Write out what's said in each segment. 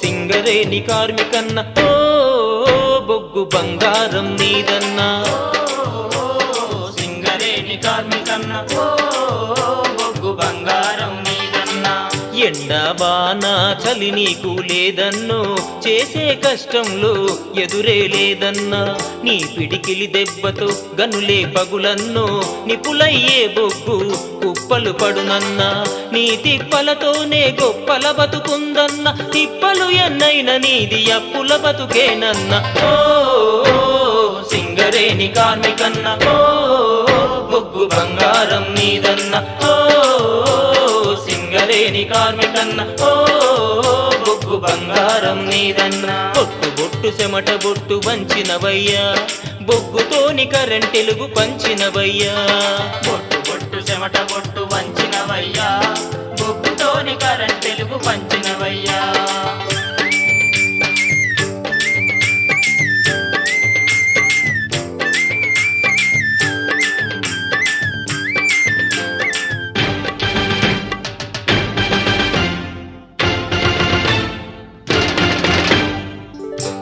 సింగరేణి కార్మికన్న ఓ బొగ్గు బంగారం నీదన్నా, సింగరేణి కార్మికన్న ఓ బొగ్గు బంగారం నీదన్నా. ఎండబాన చలి నీకు లేదన్నో, చేసే కష్టంలో ఎదురే లేదన్నా. నీ పిడికిలి దెబ్బతో గనులే పగులన్నో, నిపులయ్యే బొగ్గు కుప్పలు పడునన్నా. నీ తిప్పలతోనే గొప్పల బతుకుందన్న, తిప్పలు ఎన్నైన నీది అప్పుల బతుకేనన్నా. ఓ సింగరేణి కార్మికన్న ఓ బొగ్గు బంగారం నీదన్నా, ఓ సింగరేణి కార్మికన్న ఓ బొగ్గు బంగారం నీదన్నా. బొట్టు బొట్టు చెమట బొట్టు వంచినవయ్యా, బొగ్గుతోని కరెంటెలుగు పంచినవయ్యా. బొట్టు బొట్టు చెమట బొట్టు వంచినవయ్యా, బొగ్గుతోని కరెంటెలుగు పంచినవయ్యా.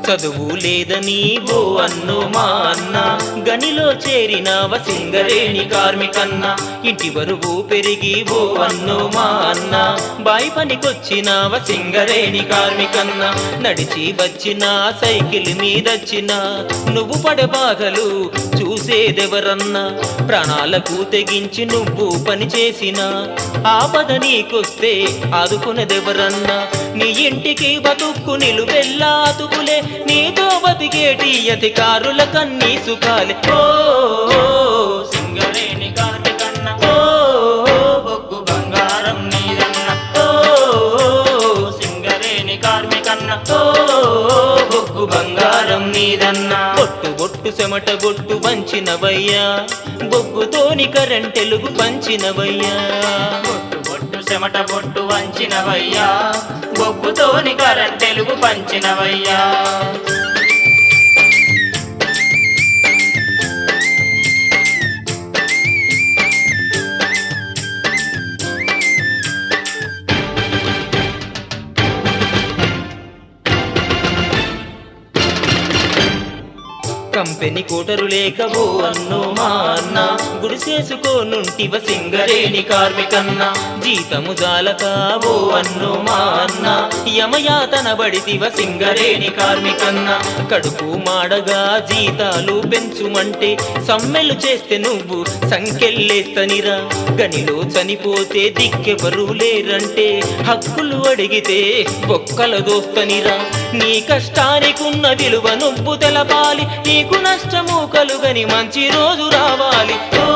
చదువు లేదని ఓ అన్నో మా అన్న, గనిలో చేరినావ సింగరేణి కార్మికన్న. ఇంటి బరువు పెరిగి ఓ అన్నో మా అన్న, బాయి పనికొచ్చినావ సింగరేణి కార్మికన్న. నడిచి వచ్చిన సైకిల్ మీదొచ్చిన నువ్వు పడే బాధలు చూసేదెవరన్నా. ప్రాణాలకు తెగించి నువ్వు పని చేసిన ఆపద నీకొస్తే ఆదుకునేదెవరన్నా. నీ ఇంటికి బతుక్కు నిలువెల్లా అతుకులే, నీతో బతికేటి అధికారుల కన్నీ సుఖాలే. ఓ సింగరేణి కార్మికన్న ఓ బొగ్గు బంగారం నీదన్న, ఓ సింగరేణి కార్మికన్న ఓ బొగ్గు బంగారం నీదన్న. బొట్టు బొట్టు చెమట బొట్టు వంచినవయ్యా, బొగ్గుతోని కరెంటెలుగు పంచినవయ్యా. బొట్టు బొట్టు చెమట బొట్టు వంచినవయ్యా, బొగ్గుతోని కరెంటెలుగు పంచినవయ్యా. కంపెనీ కోటరు లేక ఓ అన్నో మా అన్న, గుడిసేసుకోనుంటివ సింగరేణి కార్మికన్న. జీతము జాలక ఓ అన్నో మా అన్న, యమయాతన బడితివ సింగరేణి కార్మికన్న. కడుపు మాడగా జీతాలు పెంచుమంటే సమ్మెలు చేస్తే నువ్వు సంకెళ్ళేస్తనిరా. గనిలో చనిపోతే దిక్కెవరు లేరంటే హక్కులు అడిగితే బొక్కల దోస్తనిరా. నీ కష్టానికున్న విలువ నువ్వు తెలపాలి, నీకు నష్టము కలుగని మంచి రోజు రావాలి. ఓ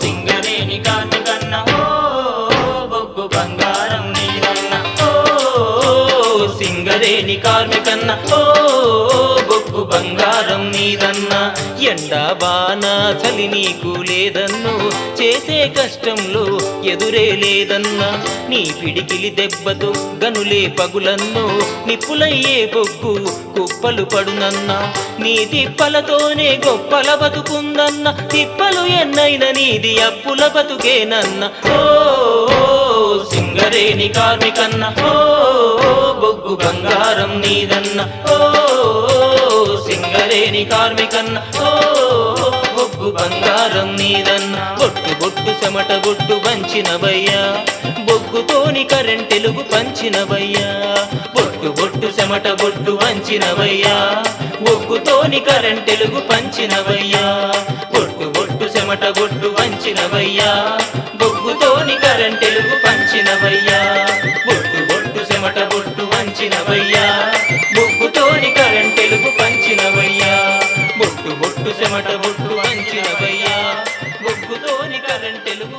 సింగరేణి కార్మికన్న ఓ బొగ్గు బంగారం నీదన్న, ఓ సింగరేణి కార్మికన్న ఓ బొగ్గు బంగారం నీదన్న. ఎండబాన చలి నీకు లేదన్నో, చేసే కష్టంలో ఎదురే లేదన్నా. నీ పిడికిలి దెబ్బతో గనులే పగులన్నో, నిప్పులయ్యే బొగ్గు కుప్పలు పడునన్నా. నీ తిప్పలతోనే గొప్పల బతుకుందన్న, తిప్పలు ఎన్నైన నీది అప్పుల బతుకేనన్న. ఓ సింగరేణి కార్మికన్న ఓ బొగ్గు బంగారం నీదన్న, ఓ సింగరేణి కార్మికన్న ఓ బొగ్గు బంగారం నీదన్న. బొట్టు బొట్టు చెమట బొట్టు వంచినవయ్యా, బొగ్గుతోని కరెంటెలుగు పంచినవయ్యా. బొట్టు బొట్టు చెమట బొట్టు వంచినవయ్యా, బొగ్గుతోని కరెంటెలుగు పంచినవయ్యా. బొట్టు బొట్టు చెమట బొట్టు వంచినవయ్యా, బొగ్గుతోని కరెంటెలుగు పంచినవయ్యా. బొట్టు బొట్టు చెమట బొట్టు వంచినవయ్యా, బొగ్గుతోని కరెంటెలుగు పంచినవయ్యా. బొట్టు బొట్టు చెమట బొట్టు వంచినవయ్యా. కరెంటెలుగు